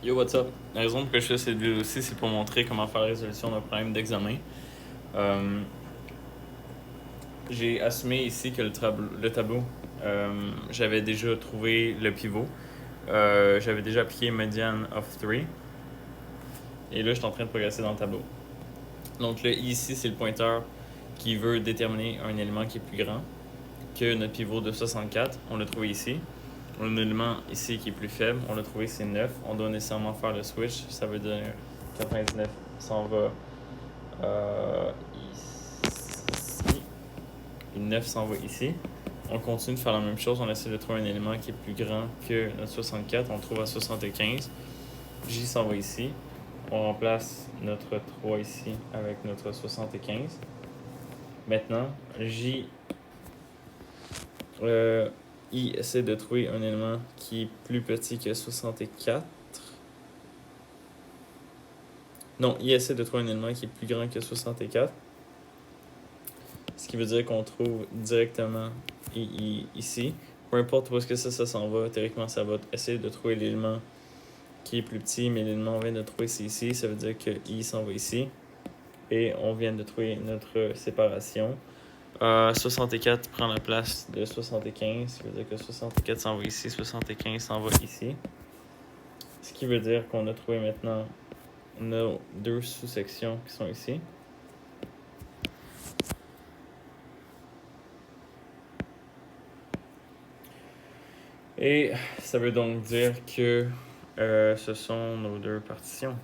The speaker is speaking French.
Yo, what's up? La raison pour laquelle je fais cette vidéo aussi, c'est pour montrer comment faire la résolution d'un problème d'examen. Euh, j'ai assumé ici que le tableau, j'avais déjà trouvé le pivot. J'avais déjà appliqué median of 3. Et là, je suis en train de progresser dans le tableau. Donc le I ici, c'est le pointeur qui veut déterminer un élément qui est plus grand que notre pivot de 64. On l'a trouvé ici. On a un élément ici qui est plus faible. On l'a trouvé, c'est 9. On doit nécessairement faire le switch. Ça veut dire 99 s'en va ici. Et 9 s'en va ici. On continue de faire la même chose. On essaie de trouver un élément qui est plus grand que notre 64. On le trouve à 75. J s'en va ici. On remplace notre 3 ici avec notre 75. Maintenant, I essaie de trouver un élément qui est plus petit que 64. Non, I essaie de trouver un élément qui est plus grand que 64. Ce qui veut dire qu'on trouve directement I ici. Peu importe où est-ce que ça s'en va, théoriquement, ça va essayer de trouver l'élément qui est plus petit, mais l'élément qu'on vient de trouver, c'est ici. Ça veut dire que I s'en va ici. Et on vient de trouver notre séparation. 64 prend la place de 75. Ça veut dire que 64 s'en va ici, 75 s'en va ici. Ce qui veut dire qu'on a trouvé maintenant nos deux sous-sections qui sont ici. Et ça veut donc dire que ce sont nos deux partitions.